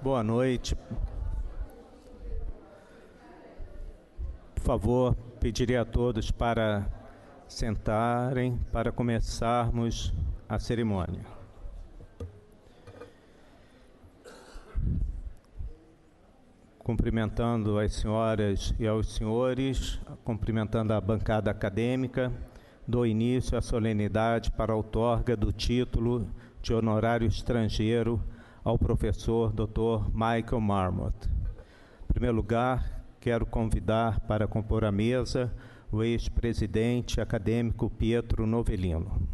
Boa noite. Por favor, pediria a todos para sentarem para começarmos a cerimônia. Cumprimentando as senhoras e aos senhores, cumprimentando a bancada acadêmica, dou início à solenidade para a outorga do título de Honorário Estrangeiro ao professor Dr. Michael Marmot. Em primeiro lugar, quero convidar para compor a mesa o ex-presidente acadêmico Pietro Novellino.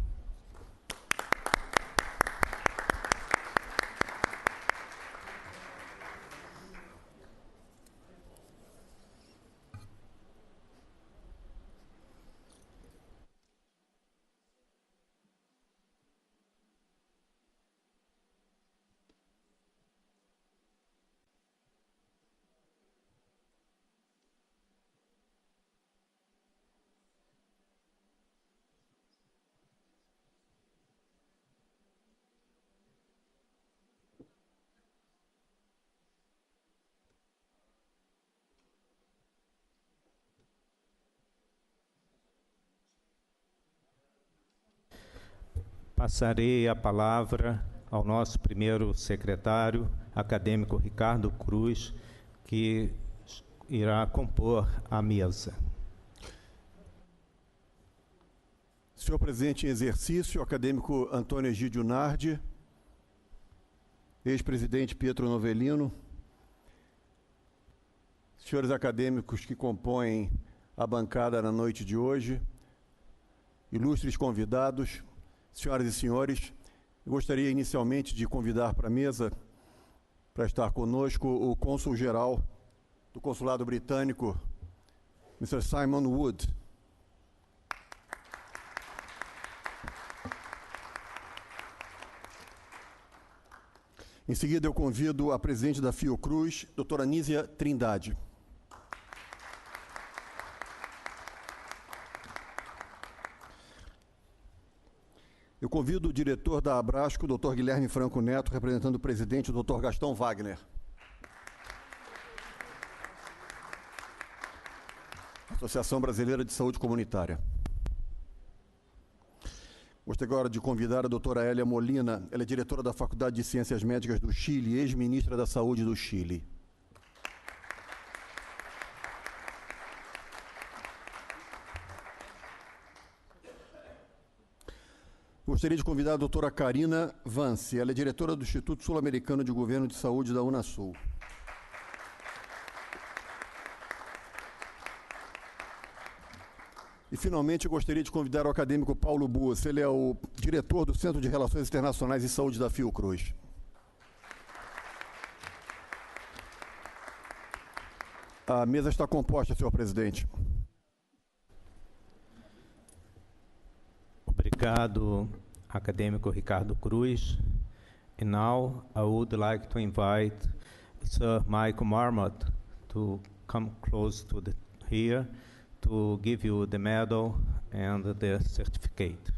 Passarei a palavra ao nosso primeiro secretário acadêmico, Ricardo Cruz, que irá compor a mesa. Senhor presidente em exercício, acadêmico Antônio Egídio Nardi, ex-presidente Pietro Novellino, senhores acadêmicos que compõem a bancada na noite de hoje, ilustres convidados, senhoras e senhores, eu gostaria inicialmente de convidar para a mesa, para estar conosco, o cônsul-geral do Consulado Britânico, Mr. Simon Wood. Em seguida, eu convido a presidente da Fiocruz, doutora Nísia Trindade. Eu convido o diretor da Abrasco, Dr. Guilherme Franco Neto, representando o presidente, o Dr. Gastão Wagner. Associação Brasileira de Saúde Comunitária. Gostaria agora de convidar a doutora Hélia Molina, ela é diretora da Faculdade de Ciências Médicas do Chile, ex-ministra da Saúde do Chile. Gostaria de convidar a doutora Karina Vance, ela é diretora do Instituto Sul-Americano de Governo de Saúde da Unasul. E, finalmente, eu gostaria de convidar o acadêmico Paulo Buas, ele é o diretor do Centro de Relações Internacionais e Saúde da Fiocruz. A mesa está composta, senhor presidente. Obrigado, acadêmico Ricardo Cruz. And now I would like to invite Sir Michael Marmot to come close to here to give you the medal and the certificate.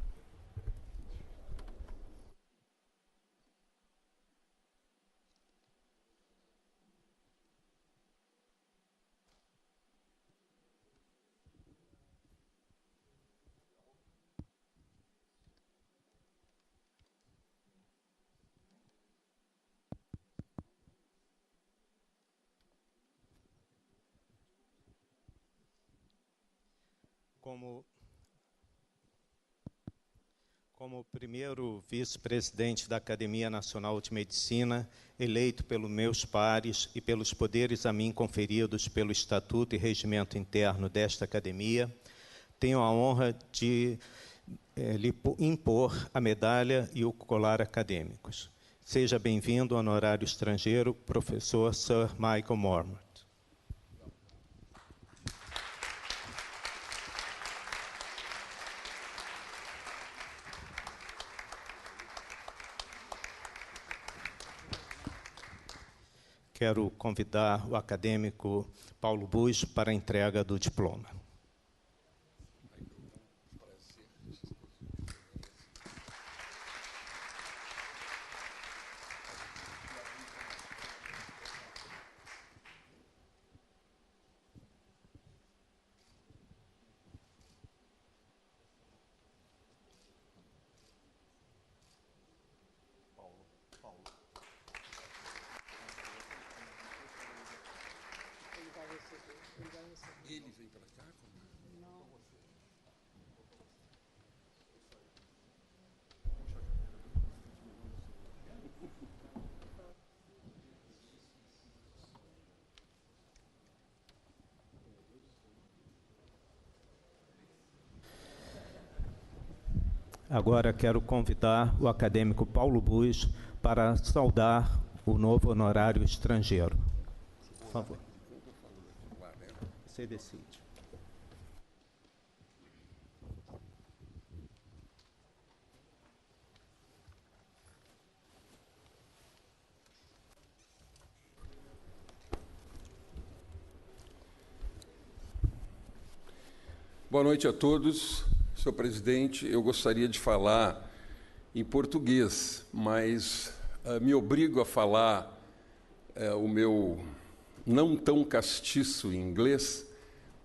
Como primeiro vice-presidente da Academia Nacional de Medicina, eleito pelos meus pares e pelos poderes a mim conferidos pelo Estatuto e Regimento Interno desta Academia, tenho a honra de lhe impor a medalha e o colar acadêmicos. Seja bem-vindo, honorário estrangeiro, professor Sir Michael Marmot. Quero convidar o acadêmico Paulo Buas para a entrega do diploma. Agora quero convidar o acadêmico Paulo Bus para saudar o novo honorário estrangeiro. Por favor. Você decide. Boa noite a todos. Senhor presidente, eu gostaria de falar em português, mas me obrigo a falar o meu não tão castiço em inglês,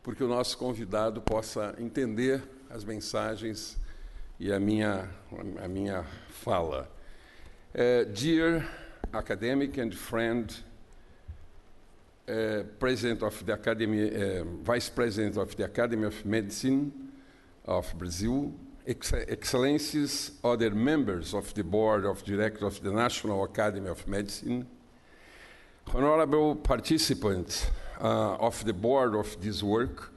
porque o nosso convidado possa entender as mensagens e a minha fala. Dear academic and friend, President of the Academy, Vice President of the Academy of Medicine of Brazil, Excellencies, other members of the Board of Directors of the National Academy of Medicine, honorable participants of the board of this work,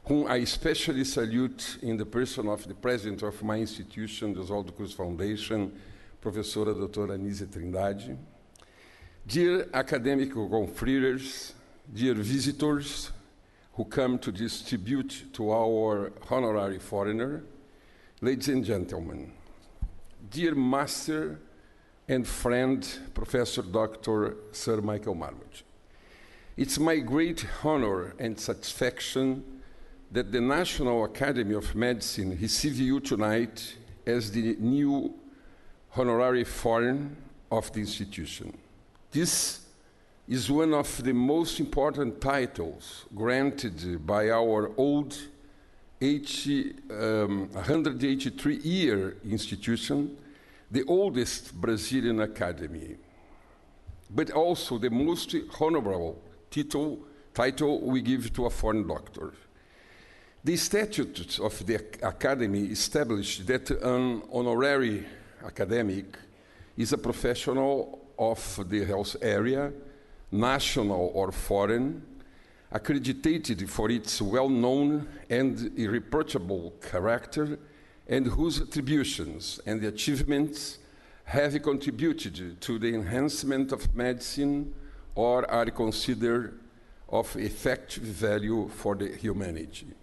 whom I especially salute in the person of the president of my institution, the Oswaldo Cruz Foundation, Professora Doutora Anísia Trindade, dear academic confreres, dear visitors who come to distribute to our honorary foreigner, ladies and gentlemen, dear master and friend, Professor Dr. Sir Michael Marmot, it's my great honor and satisfaction that the National Academy of Medicine receive you tonight as the new honorary foreign of the institution. This is one of the most important titles granted by our old 183-year institution, the oldest Brazilian academy, but also the most honorable title we give to a foreign doctor. The statutes of the academy established that an honorary academic is a professional of the health area, national or foreign, accredited for its well-known and irreproachable character, and whose attributions and achievements have contributed to the enhancement of medicine or are considered of effective value for the humanity.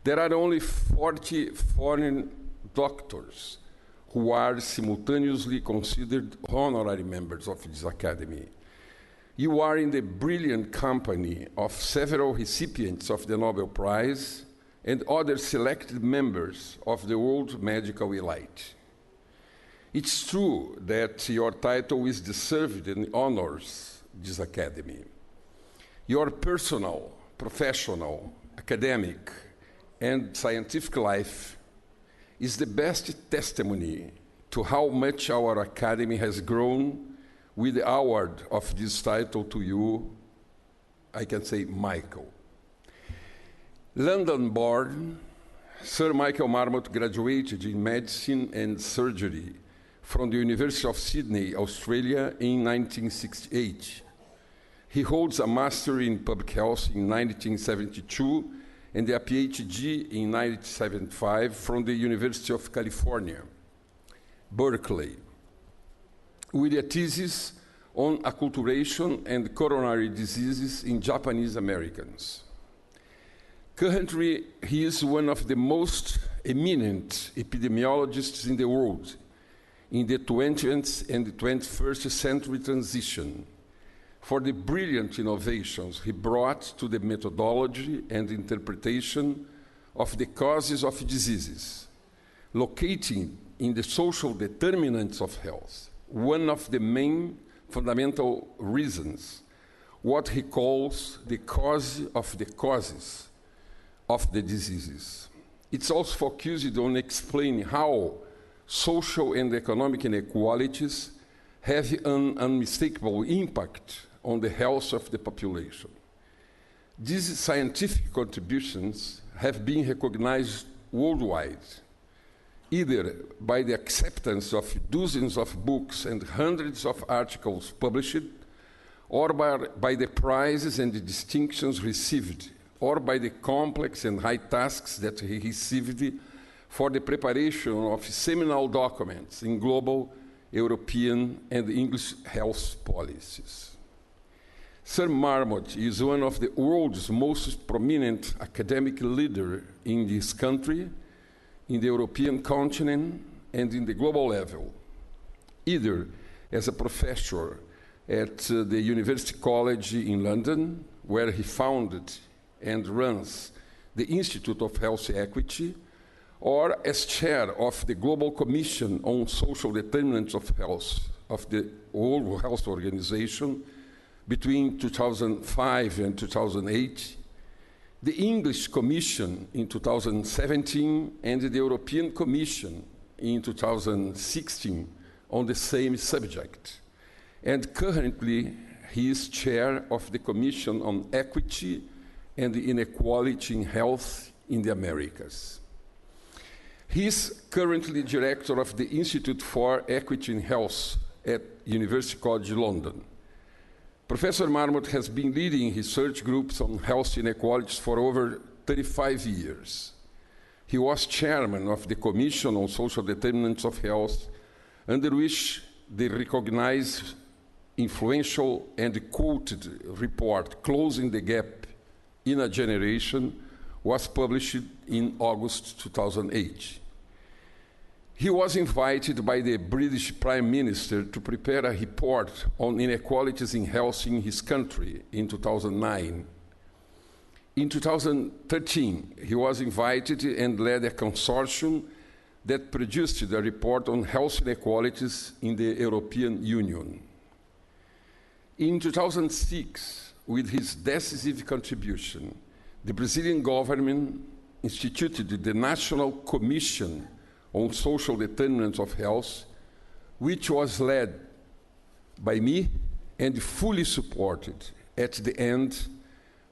There are only 40 foreign doctors who are simultaneously considered honorary members of this academy. You are in the brilliant company of several recipients of the Nobel Prize and other selected members of the world medical elite. It's true that your title is deserved and honors this academy. Your personal, professional, academic, and scientific life is the best testimony to how much our academy has grown with the award of this title to you, I can say Michael. London-born, Sir Michael Marmot graduated in medicine and surgery from the University of Sydney, Australia in 1968. He holds a master in public health in 1972 and a PhD in 1975 from the University of California, Berkeley, with a thesis on acculturation and coronary diseases in Japanese Americans. Currently, he is one of the most eminent epidemiologists in the world in the 20th and 21st century transition for the brilliant innovations he brought to the methodology and interpretation of the causes of diseases, locating in the social determinants of health one of the main fundamental reasons, what he calls the cause of the causes of the diseases. It's also focused on explaining how social and economic inequalities have an unmistakable impact on the health of the population. These scientific contributions have been recognized worldwide, either by the acceptance of dozens of books and hundreds of articles published, or by the prizes and the distinctions received, or by the complex and high tasks that he received for the preparation of seminal documents in global, European, and English health policies. Sir Marmot is one of the world's most prominent academic leaders in this country, in the European continent, and in the global level, either as a professor at the University College in London, where he founded and runs the Institute of Health Equity, or as chair of the Global Commission on Social Determinants of Health of the World Health Organization between 2005 and 2008, the English Commission in 2017, and the European Commission in 2016 on the same subject. And currently, he is chair of the Commission on Equity and Inequality in Health in the Americas. He is currently director of the Institute for Equity in Health at University College London. Professor Marmot has been leading research groups on health inequalities for over 35 years. He was chairman of the Commission on Social Determinants of Health, under which the recognized, influential, and quoted report, Closing the Gap in a Generation, was published in August 2008. He was invited by the British Prime Minister to prepare a report on inequalities in health in his country in 2009. In 2013, he was invited and led a consortium that produced a report on health inequalities in the European Union. In 2006, with his decisive contribution, the Brazilian government instituted the National Commission on Social Determinants of Health, which was led by me and fully supported at the end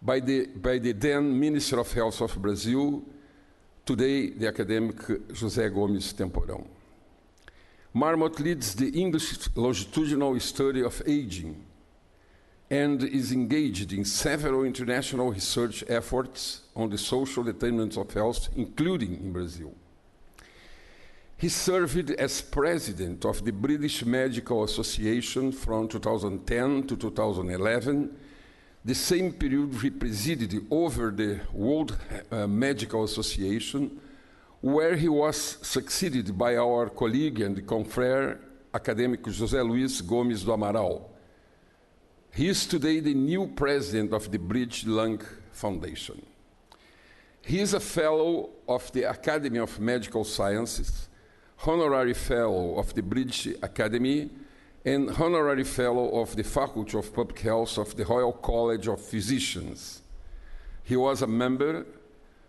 by the then Minister of Health of Brazil, today the academic José Gomes Temporão. Marmot leads the English longitudinal study of aging and is engaged in several international research efforts on the social determinants of health, including in Brazil. He served as president of the British Medical Association from 2010 to 2011, the same period he presided over the World Medical Association, where he was succeeded by our colleague and confrère, academic José Luiz Gomes do Amaral. He is today the new president of the British Lung Foundation. He is a fellow of the Academy of Medical Sciences, honorary fellow of the British Academy, and honorary fellow of the Faculty of Public Health of the Royal College of Physicians. He was a member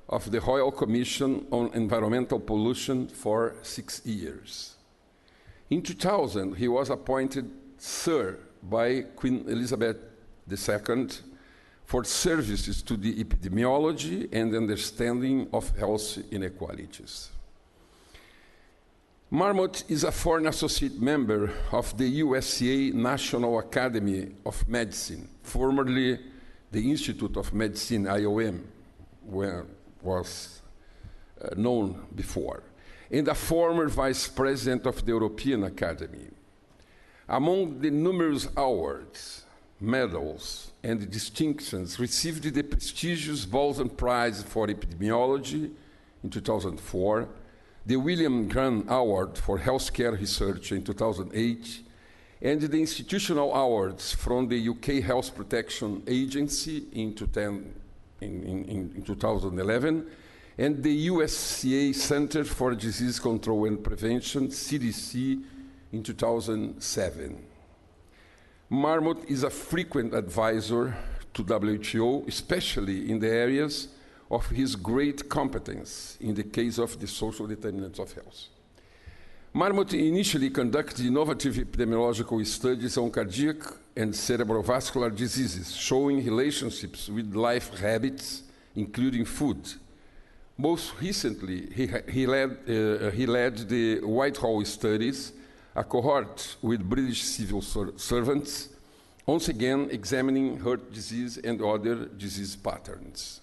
of the Royal Commission on Environmental Pollution for 6 years. In 2000, he was appointed Sir by Queen Elizabeth II for services to the epidemiology and understanding of health inequalities. Marmot is a foreign associate member of the USA National Academy of Medicine, formerly the Institute of Medicine, IOM, where was known before, and a former vice president of the European Academy. Among the numerous awards, medals, and distinctions received the prestigious Bolton Prize for Epidemiology in 2004, the William Grant Award for Healthcare Research in 2008, and the institutional awards from the UK Health Protection Agency in 2011, and the USCA Center for Disease Control and Prevention, CDC, in 2007. Marmot is a frequent advisor to WHO, especially in the areas of his great competence in the case of the social determinants of health. Marmot initially conducted innovative epidemiological studies on cardiac and cerebrovascular diseases, showing relationships with life habits, including food. Most recently, he led the Whitehall studies, a cohort with British civil servants, once again examining heart disease and other disease patterns.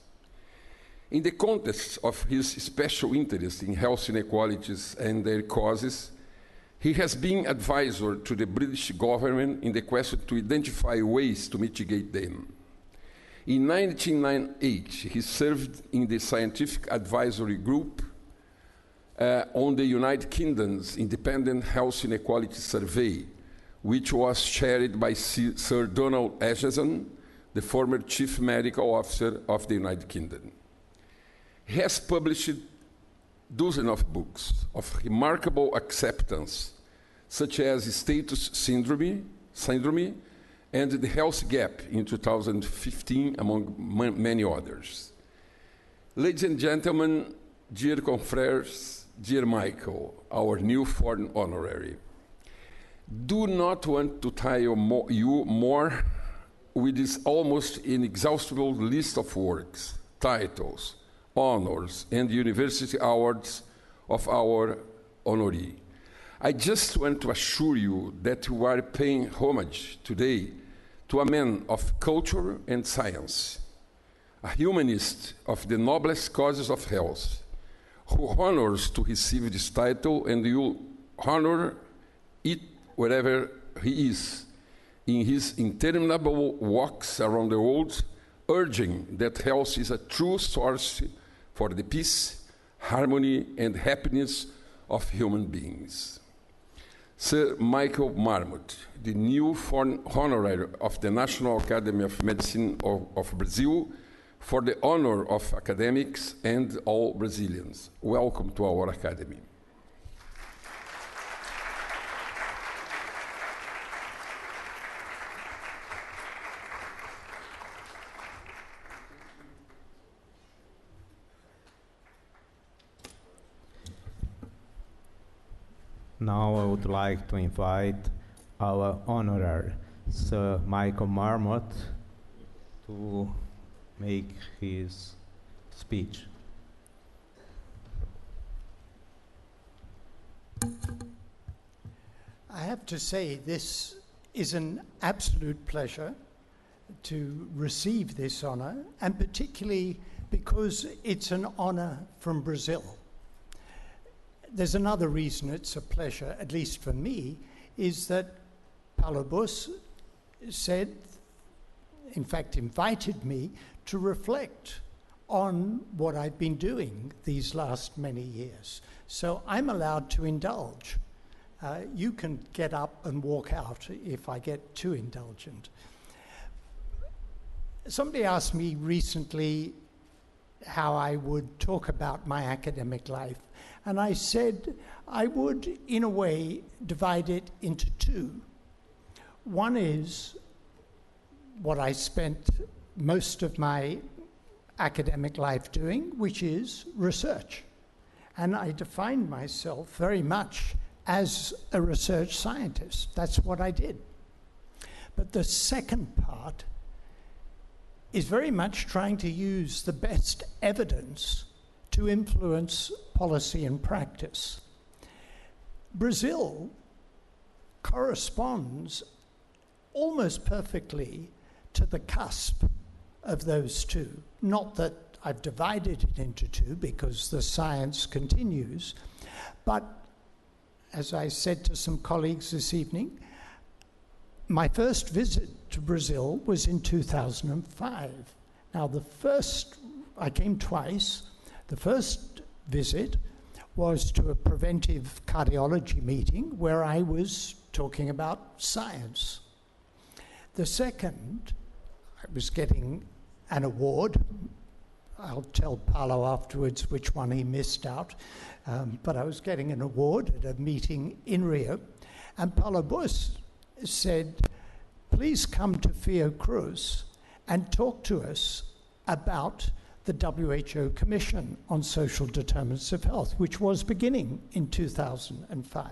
In the context of his special interest in health inequalities and their causes, he has been advisor to the British government in the quest to identify ways to mitigate them. In 1998, he served in the Scientific Advisory Group on the United Kingdom's Independent Health Inequality Survey, which was chaired by Sir Donald Acheson, the former Chief Medical Officer of the United Kingdom. He has published dozens of books of remarkable acceptance, such as Status Syndrome and The Health Gap in 2015, among many others. Ladies and gentlemen, dear confreres, dear Michael, our new foreign honorary, do not want to tire you more with this almost inexhaustible list of works, titles, honors, and university awards of our honoree. I just want to assure you that you are paying homage today to a man of culture and science, a humanist of the noblest causes of health, who honors to receive this title, and you honor it wherever he is, in his interminable walks around the world, urging that health is a true source for the peace, harmony, and happiness of human beings. Sir Michael Marmot, the new foreign honorary of the National Academy of Medicine of Brazil, for the honor of academics and all Brazilians. Welcome to our Academy. Now I would like to invite our honorary, Sir Michael Marmot, to make his speech. I have to say, this is an absolute pleasure to receive this honor, and particularly because it's an honor from Brazil. There's another reason it's a pleasure, at least for me, is that Paulo Buss said, in fact invited me to reflect on what I've been doing these last many years. So I'm allowed to indulge. You can get up and walk out if I get too indulgent. Somebody asked me recently how I would talk about my academic life. And I said I would, in a way, divide it into two. One is what I spent most of my academic life doing, which is research. And I defined myself very much as a research scientist. That's what I did. But the second part is very much trying to use the best evidence to influence policy and practice. Brazil corresponds almost perfectly to the cusp of those two. Not that I've divided it into two, because the science continues, but as I said to some colleagues this evening, my first visit to Brazil was in 2005. Now I came twice. The first visit was to a preventive cardiology meeting where I was talking about science. The second, I was getting an award. I'll tell Paulo afterwards which one he missed out, but I was getting an award at a meeting in Rio, and Paulo Buss said, please come to Fiocruz and talk to us about the WHO Commission on Social Determinants of Health, which was beginning in 2005.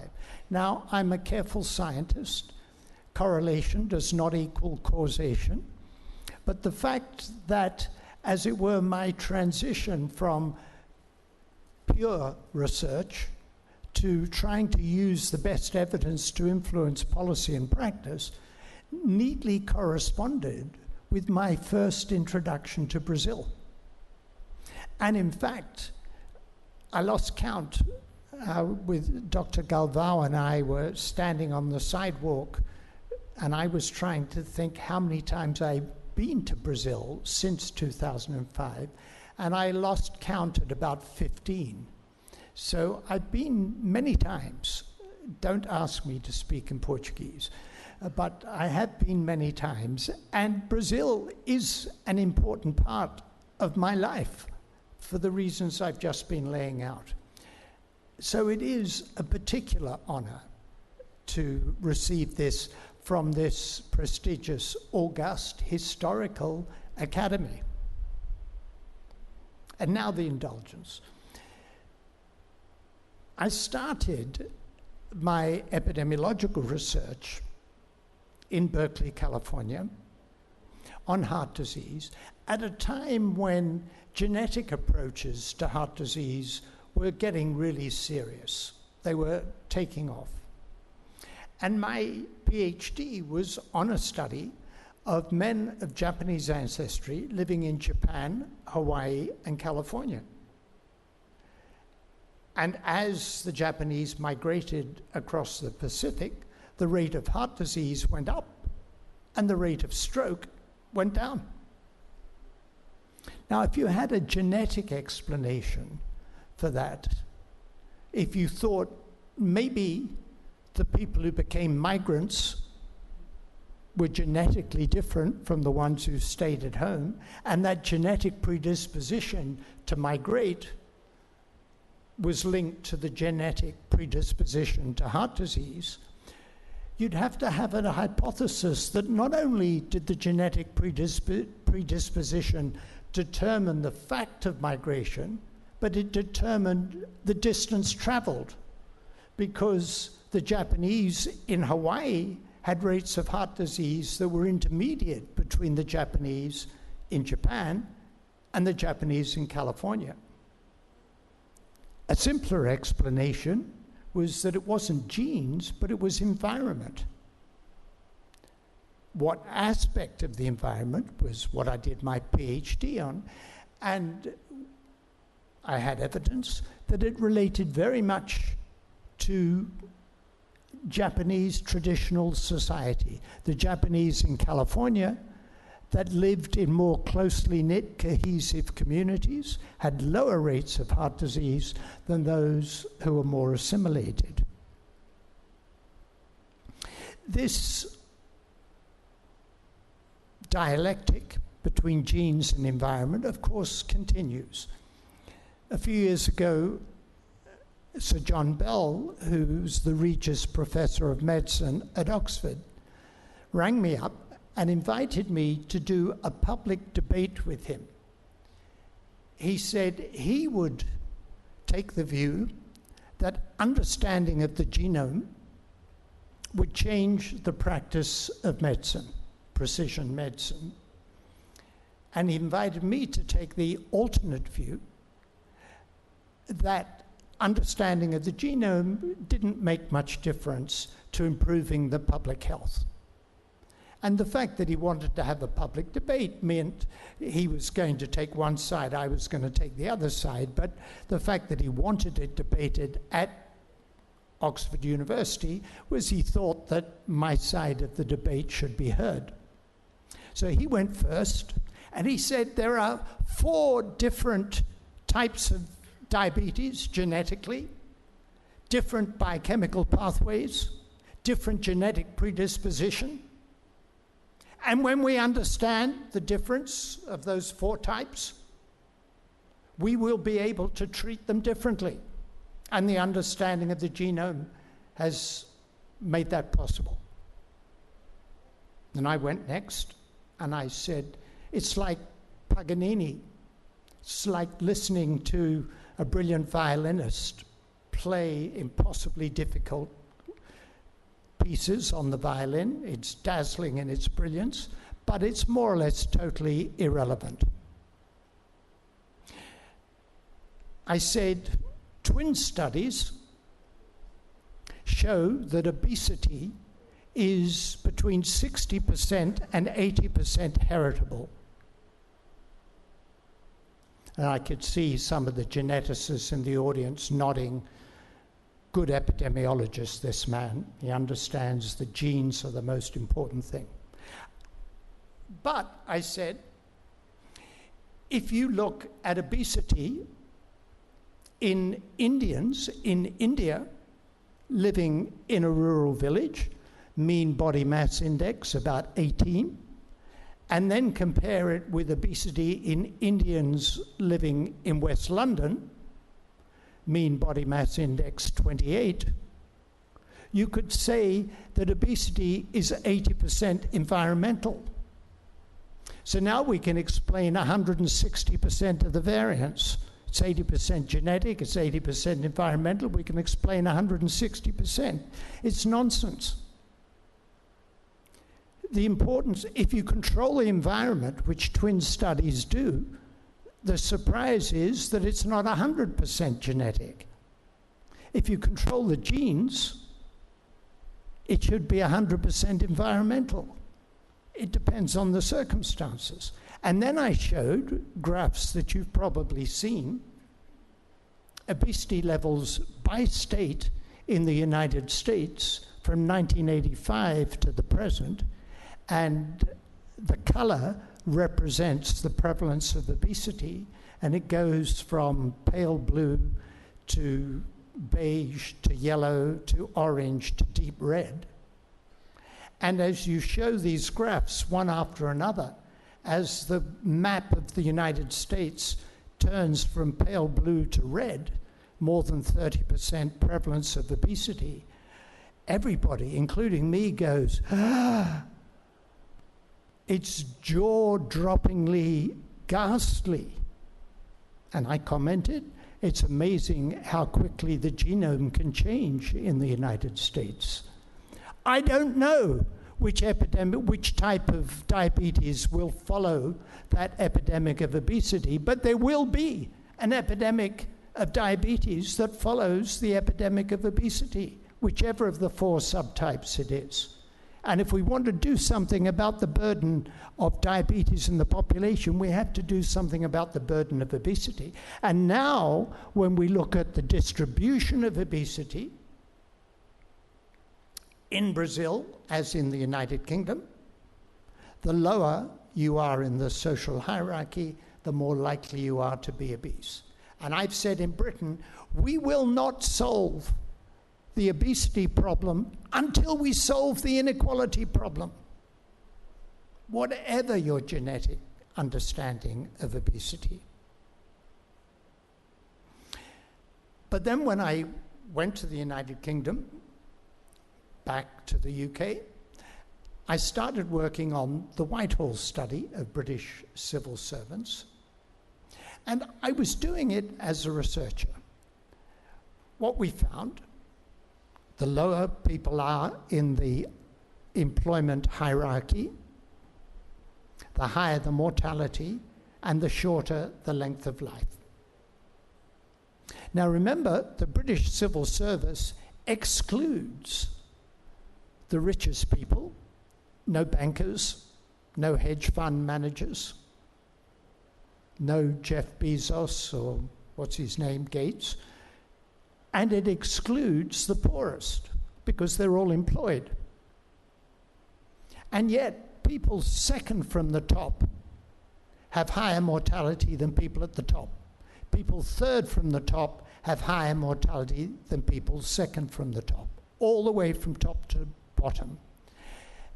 Now, I'm a careful scientist. Correlation does not equal causation. But the fact that, as it were, my transition from pure research to trying to use the best evidence to influence policy and practice neatly corresponded with my first introduction to Brazil. And in fact, I lost count with Dr. Galvao and I were standing on the sidewalk, and I was trying to think how many times I've been to Brazil since 2005, and I lost count at about 15. So I've been many times. Don't ask me to speak in Portuguese, but I have been many times, and Brazil is an important part of my life for the reasons I've just been laying out. So it is a particular honor to receive this from this prestigious, august, historical academy. And now the indulgence. I started my epidemiological research in Berkeley, California, on heart disease at a time when genetic approaches to heart disease were getting really serious. They were taking off. And my PhD was on a study of men of Japanese ancestry living in Japan, Hawaii, and California. And as the Japanese migrated across the Pacific, the rate of heart disease went up and the rate of stroke went down. Now, if you had a genetic explanation for that, if you thought maybe the people who became migrants were genetically different from the ones who stayed at home, and that genetic predisposition to migrate was linked to the genetic predisposition to heart disease, you'd have to have a hypothesis that not only did the genetic predisposition determine the fact of migration, but it determined the distance traveled, because the Japanese in Hawaii had rates of heart disease that were intermediate between the Japanese in Japan and the Japanese in California. A simpler explanation was that it wasn't genes, but it was environment. What aspect of the environment was what I did my PhD on, and I had evidence that it related very much to Japanese traditional society. The Japanese in California that lived in more closely knit, cohesive communities had lower rates of heart disease than those who were more assimilated. This dialectic between genes and environment, of course, continues. A few years ago, Sir John Bell, who's the Regius Professor of Medicine at Oxford, rang me up and invited me to do a public debate with him. He said he would take the view that understanding of the genome would change the practice of medicine, precision medicine. And he invited me to take the alternate view that understanding of the genome didn't make much difference to improving the public health. And the fact that he wanted to have a public debate meant he was going to take one side, I was going to take the other side, but the fact that he wanted it debated at Oxford University was he thought that my side of the debate should be heard. So he went first, and he said there are 4 different types of diabetes genetically, different biochemical pathways, different genetic predisposition. And when we understand the difference of those 4 types, we will be able to treat them differently. And the understanding of the genome has made that possible. And I went next, and I said, it's like Paganini. It's like listening to a brilliant violinist play impossibly difficult pieces on the violin. It's dazzling in its brilliance, but it's more or less totally irrelevant. I said, twin studies show that obesity is between 60% and 80% heritable. And I could see some of the geneticists in the audience nodding. Good epidemiologist, this man. He understands the genes are the most important thing. But, I said, if you look at obesity in Indians in India living in a rural village, mean body mass index about 18, and then compare it with obesity in Indians living in West London, mean body mass index 28, you could say that obesity is 80% environmental. So now we can explain 160% of the variance. It's 80% genetic, it's 80% environmental. We can explain 160%. It's nonsense. The importance, if you control the environment, which twin studies do, the surprise is that it's not 100% genetic. If you control the genes, it should be 100% environmental. It depends on the circumstances. And then I showed graphs that you've probably seen, obesity levels by state in the United States from 1985 to the present, and the color represents the prevalence of obesity, and it goes from pale blue to beige to yellow to orange to deep red. And as you show these graphs one after another, as the map of the United States turns from pale blue to red, more than 30% prevalence of obesity, everybody, including me, goes, ah! It's jaw-droppingly ghastly. And I commented, it's amazing how quickly the genome can change in the United States. I don't know which type of diabetes will follow that epidemic of obesity, but there will be an epidemic of diabetes that follows the epidemic of obesity, whichever of the 4 subtypes it is. And if we want to do something about the burden of diabetes in the population, we have to do something about the burden of obesity. And now, when we look at the distribution of obesity in Brazil, as in the United Kingdom, the lower you are in the social hierarchy, the more likely you are to be obese. And I've said in Britain, we will not solve the obesity problem until we solve the inequality problem, whatever your genetic understanding of obesity. But then when I went to the United Kingdom, back to the UK, I started working on the Whitehall study of British civil servants, and I was doing it as a researcher. What we found, the lower people are in the employment hierarchy, the higher the mortality, and the shorter the length of life. Now remember, the British civil service excludes the richest people, no bankers, no hedge fund managers, no Jeff Bezos or what's his name, Gates, and it excludes the poorest because they're all employed. And yet, people second from the top have higher mortality than people at the top. People third from the top have higher mortality than people second from the top, all the way from top to bottom.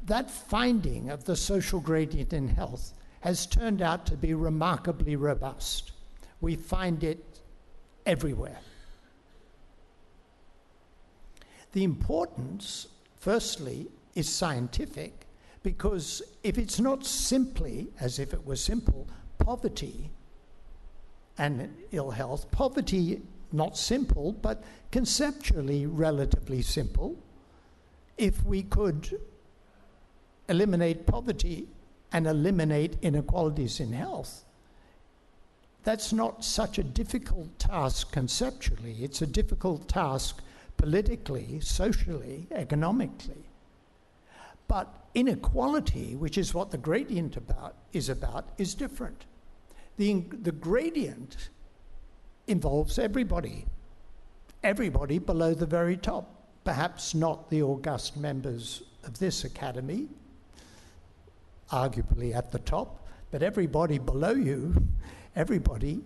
That finding of the social gradient in health has turned out to be remarkably robust. We find it everywhere. The importance, firstly, is scientific, because if it's not simply, as if it were simple, poverty and ill health, poverty not simple, but conceptually relatively simple, if we could eliminate poverty and eliminate inequalities in health, that's not such a difficult task conceptually. It's a difficult task politically, socially, economically. But inequality, which is what the gradient is about, is different. The gradient involves everybody below the very top. Perhaps not the august members of this academy, arguably at the top, but everybody below you, everybody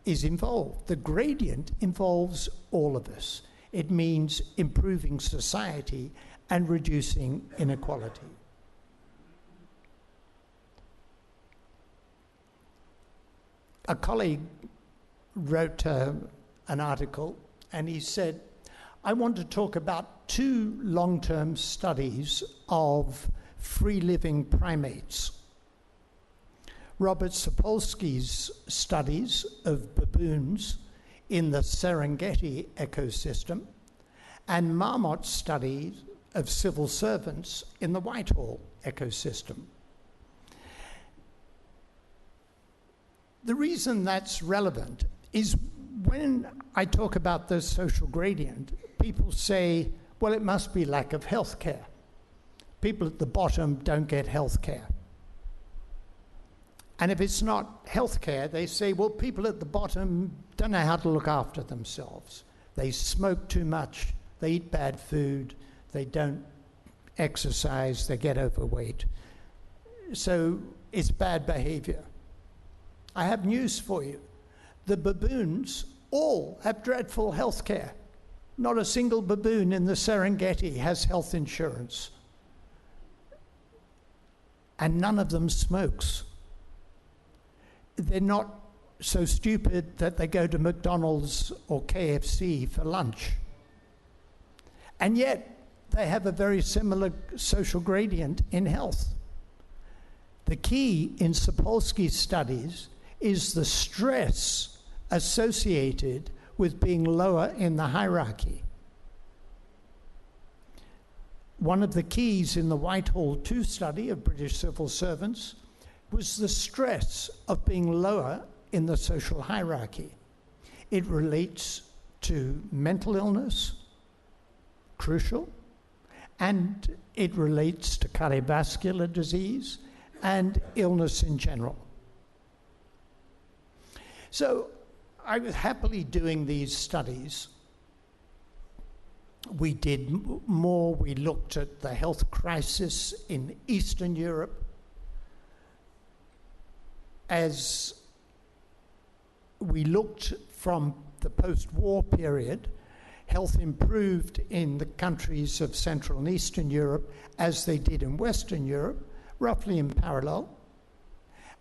is involved. The gradient involves all of us. It means improving society and reducing inequality. A colleague wrote an article, and he said, I want to talk about 2 long-term studies of free-living primates. Robert Sapolsky's studies of baboons in the Serengeti ecosystem, and Marmot's studies of civil servants in the Whitehall ecosystem. The reason that's relevant is when I talk about the social gradient, people say, well, it must be lack of health care. People at the bottom don't get health care. And if it's not health care, they say, well, people at the bottom don't know how to look after themselves. They smoke too much, they eat bad food, they don't exercise, they get overweight. So it's bad behavior. I have news for you. The baboons all have dreadful health care. Not a single baboon in the Serengeti has health insurance. And none of them smokes. They're not so stupid that they go to McDonald's or KFC for lunch. And yet, they have a very similar social gradient in health. The key in Sapolsky's studies is the stress associated with being lower in the hierarchy. One of the keys in the Whitehall 2 study of British civil servants was the stress of being lower in the social hierarchy. It relates to mental illness, crucial, and it relates to cardiovascular disease and illness in general. So I was happily doing these studies. We did more. We looked at the health crisis in Eastern Europe. As we looked from the post-war period, health improved in the countries of Central and Eastern Europe as they did in Western Europe, roughly in parallel.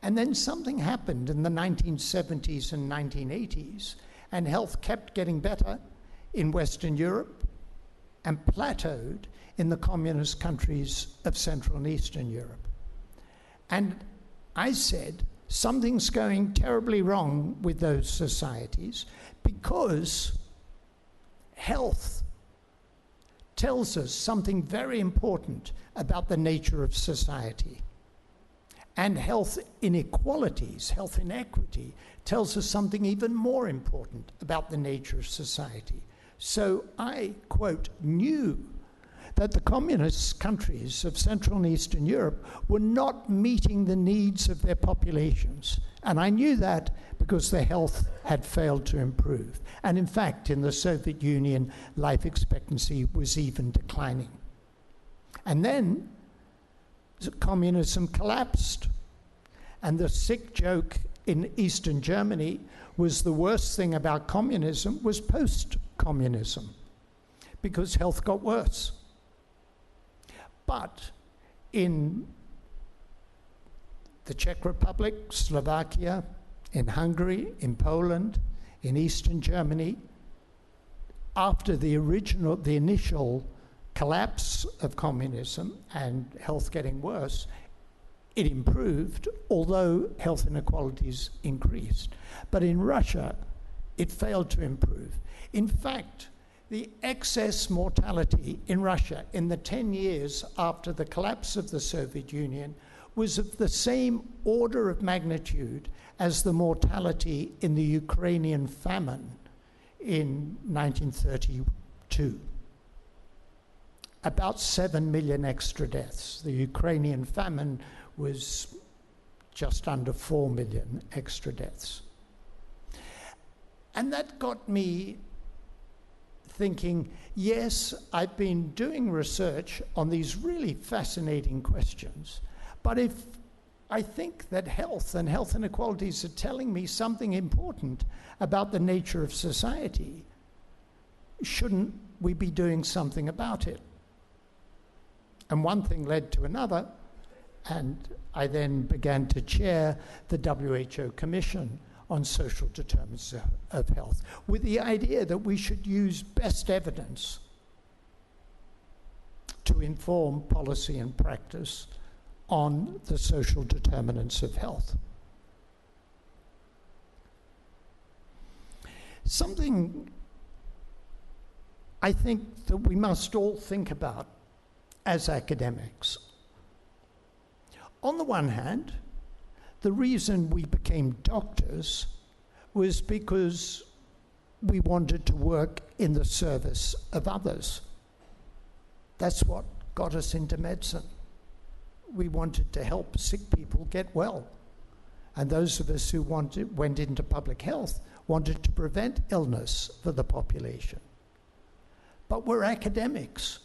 And then something happened in the 1970s and 1980s, and health kept getting better in Western Europe and plateaued in the communist countries of Central and Eastern Europe. And I said, something's going terribly wrong with those societies because health tells us something very important about the nature of society. And health inequalities, health inequity, tells us something even more important about the nature of society. So I, quote, knew that the communist countries of Central and Eastern Europe were not meeting the needs of their populations. And I knew that because their health had failed to improve. And in fact, in the Soviet Union, life expectancy was even declining. And then communism collapsed. And the sick joke in Eastern Germany was the worst thing about communism was post-communism, because health got worse. But in the Czech Republic, Slovakia, in Hungary, in Poland, in Eastern Germany, after the initial collapse of communism and health getting worse, it improved, although health inequalities increased. But in Russia, it failed to improve. In fact, the excess mortality in Russia in the 10 years after the collapse of the Soviet Union was of the same order of magnitude as the mortality in the Ukrainian famine in 1932. About 7 million extra deaths. The Ukrainian famine was just under 4 million extra deaths. And that got me thinking, yes, I've been doing research on these really fascinating questions, but if I think that health and health inequalities are telling me something important about the nature of society, shouldn't we be doing something about it? And one thing led to another, and I then began to chair the WHO Commission on Social Determinants of Health, with the idea that we should use best evidence to inform policy and practice on the social determinants of health. Something I think that we must all think about as academics. On the one hand, the reason we became doctors was because we wanted to work in the service of others. That's what got us into medicine. We wanted to help sick people get well. And those of us who went into public health wanted to prevent illness for the population. But we're academics,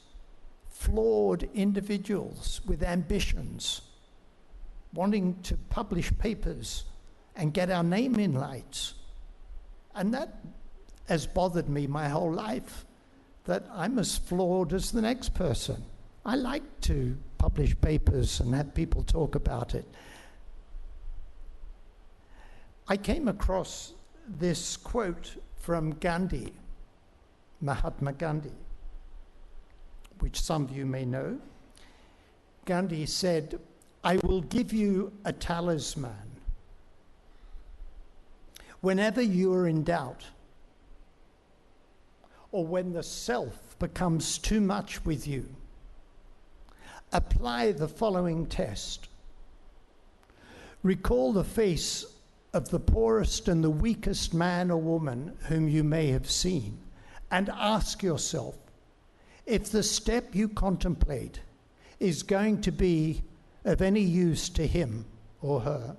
flawed individuals with ambitions, wanting to publish papers and get our name in lights. And that has bothered me my whole life, that I'm as flawed as the next person. I like to publish papers and have people talk about it. I came across this quote from Gandhi, Mahatma Gandhi, which some of you may know. Gandhi said, "I will give you a talisman. Whenever you are in doubt, or when the self becomes too much with you, apply the following test. Recall the face of the poorest and the weakest man or woman whom you may have seen, and ask yourself if the step you contemplate is going to be of any use to him or her.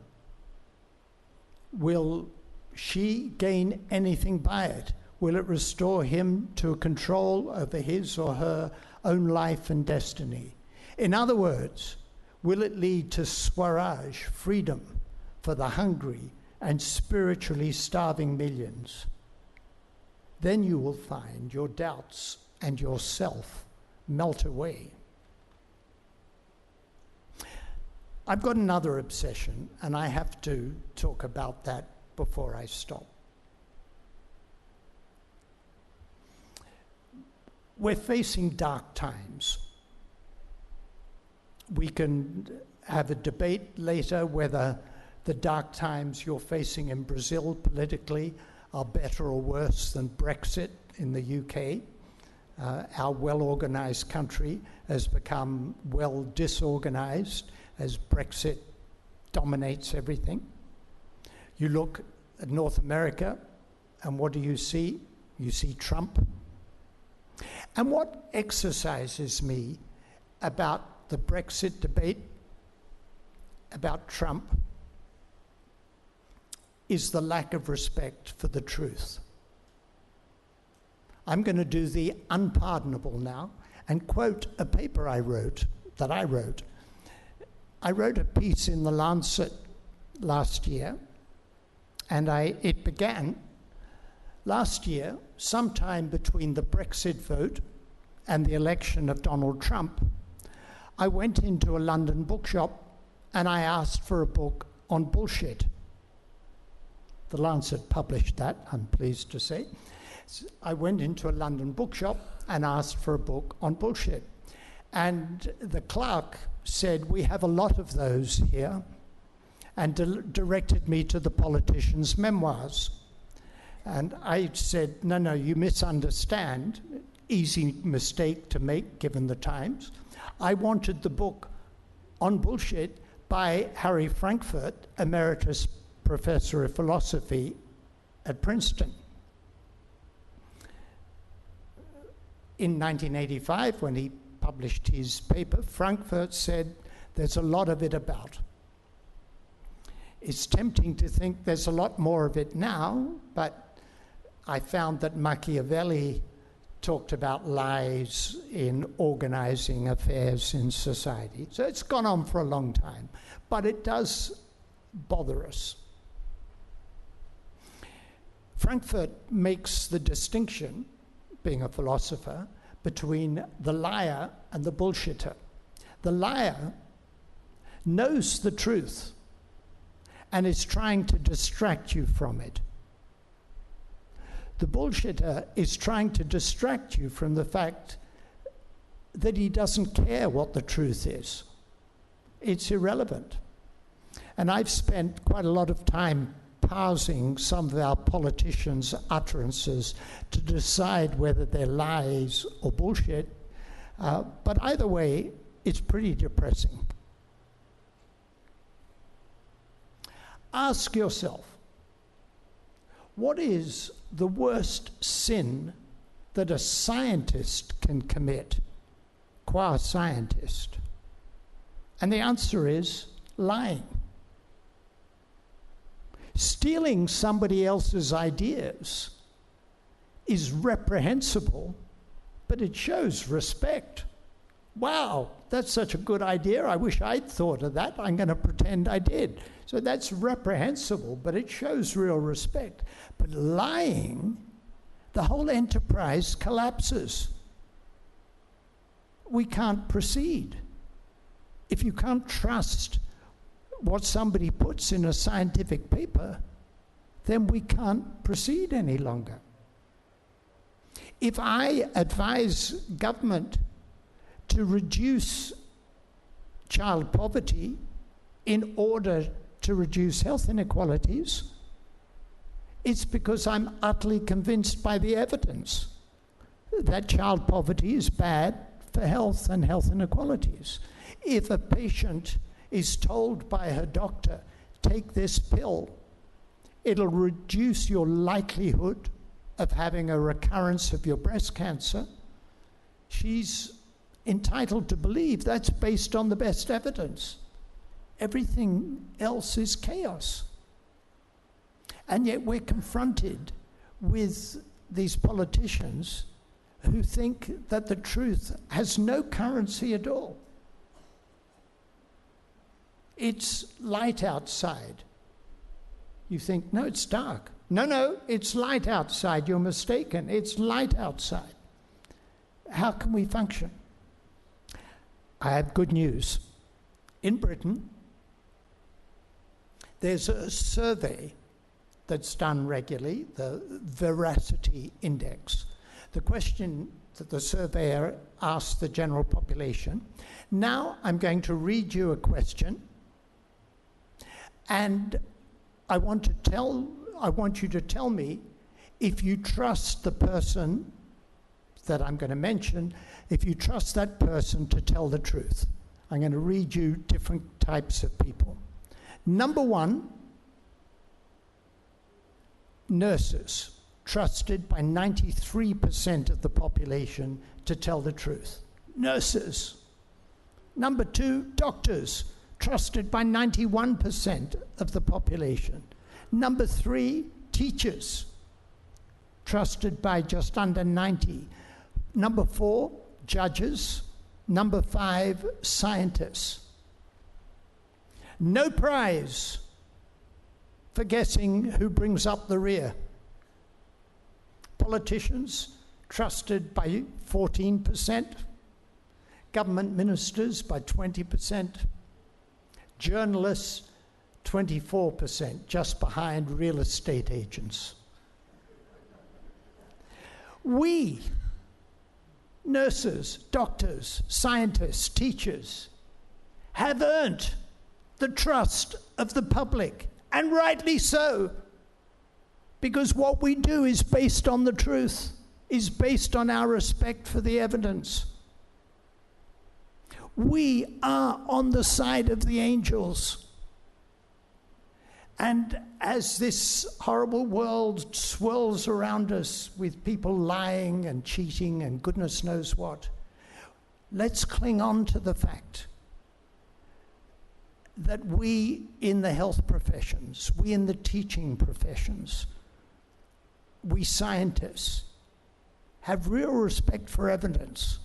Will she gain anything by it? Will it restore him to a control over his or her own life and destiny? In other words, will it lead to Swaraj, freedom for the hungry and spiritually starving millions? Then you will find your doubts and yourself melt away." I've got another obsession, and I have to talk about that before I stop. We're facing dark times. We can have a debate later whether the dark times you're facing in Brazil politically are better or worse than Brexit in the UK. Our well-organized country has become well disorganized as Brexit dominates everything. You look at North America, and what do you see? You see Trump. And what exercises me about the Brexit debate, about Trump, is the lack of respect for the truth. I'm going to do the unpardonable now and quote a paper I wrote. I wrote a piece in The Lancet last year, and it began last year, sometime between the Brexit vote and the election of Donald Trump. I went into a London bookshop and I asked for a book on bullshit. The Lancet published that, I'm pleased to say. I went into a London bookshop and asked for a book on bullshit. And the clerk said, "We have a lot of those here," and directed me to the politician's memoirs. And I said, no, you misunderstand. Easy mistake to make given the times. I wanted the book on bullshit by Harry Frankfurt, Emeritus Professor of Philosophy at Princeton. In 1985, when he published his paper, Frankfurt said there's a lot of it about. It's tempting to think there's a lot more of it now, but I found that Machiavelli talked about lies in organizing affairs in society. So it's gone on for a long time, but it does bother us. Frankfurt makes the distinction, being a philosopher, between the liar and the bullshitter. The liar knows the truth and is trying to distract you from it. The bullshitter is trying to distract you from the fact that he doesn't care what the truth is. It's irrelevant. And I've spent quite a lot of time parsing some of our politicians' utterances to decide whether they're lies or bullshit. But either way, it's pretty depressing. Ask yourself, what is the worst sin that a scientist can commit, qua scientist? And the answer is lying. Stealing somebody else's ideas is reprehensible, but it shows respect. Wow, that's such a good idea. I wish I'd thought of that. I'm going to pretend I did. So that's reprehensible, but it shows real respect. But lying, the whole enterprise collapses. We can't proceed. If you can't trust what somebody puts in a scientific paper, then we can't proceed any longer. If I advise government to reduce child poverty in order to reduce health inequalities, it's because I'm utterly convinced by the evidence that child poverty is bad for health and health inequalities. If a patient is told by her doctor, take this pill, it'll reduce your likelihood of having a recurrence of your breast cancer, she's entitled to believe that's based on the best evidence. Everything else is chaos. And yet we're confronted with these politicians who think that the truth has no currency at all. It's light outside. You think, no, it's dark. No, it's light outside. You're mistaken. It's light outside. How can we function? I have good news. In Britain, there's a survey that's done regularly, the Veracity Index. The question that the surveyor asked the general population. Now I'm going to read you a question, and I want you to tell me if you trust the person that I'm going to mention, if you trust that person to tell the truth. I'm going to read you different types of people. Number one, nurses, trusted by 93% of the population to tell the truth. Nurses. Number two, doctors, trusted by 91% of the population. Number three, teachers, trusted by just under 90. Number four, judges. Number five, scientists. No prize for guessing who brings up the rear. Politicians, trusted by 14%. Government ministers by 20%. Journalists, 24%, just behind real estate agents. We, nurses, doctors, scientists, teachers, have earned the trust of the public, and rightly so, because what we do is based on the truth, is based on our respect for the evidence. We are on the side of the angels. And as this horrible world swirls around us with people lying and cheating and goodness knows what, let's cling on to the fact that we in the health professions, we in the teaching professions, we scientists have real respect for evidence.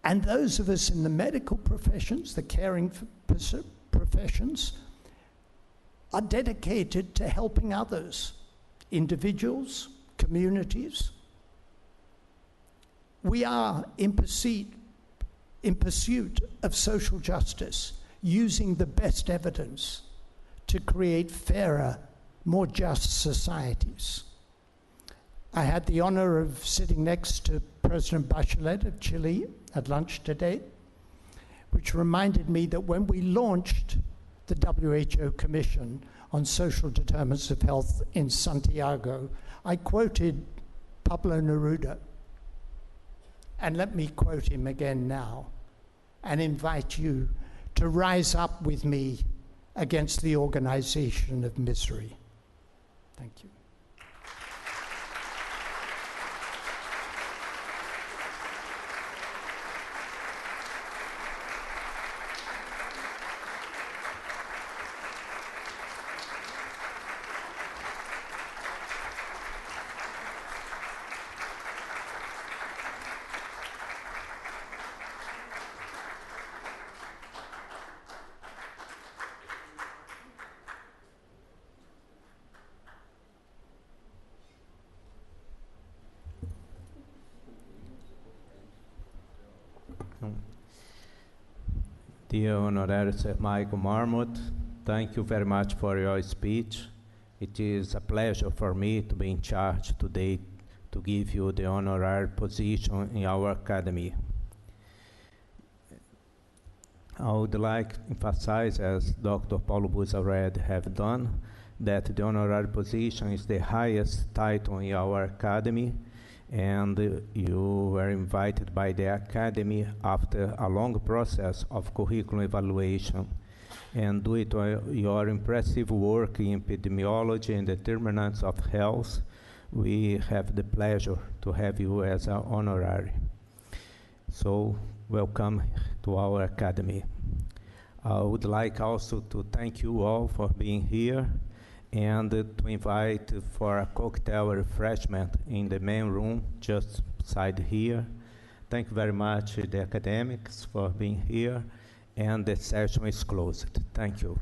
And those of us in the medical professions, the caring professions, are dedicated to helping others, individuals, communities. We are in pursuit of social justice, using the best evidence to create fairer, more just societies. I had the honor of sitting next to President Bachelet of Chile at lunch today, which reminded me that when we launched the WHO Commission on Social Determinants of Health in Santiago, I quoted Pablo Neruda. And let me quote him again now and invite you to rise up with me against the organization of misery. Thank you. Dear Honorário Sir Michael Marmot, thank you very much for your speech. It is a pleasure for me to be in charge today to give you the honorary position in our academy. I would like to emphasize, as Dr. Paulo Bus already have done, that the honorary position is the highest title in our academy, and you were invited by the Academy after a long process of curriculum evaluation. And due to your impressive work in epidemiology and determinants of health, we have the pleasure to have you as an honorary. So, welcome to our Academy. I would like also to thank you all for being here, and to invite for a cocktail refreshment in the main room just beside here. Thank you very much, the academics, for being here, and the session is closed. Thank you.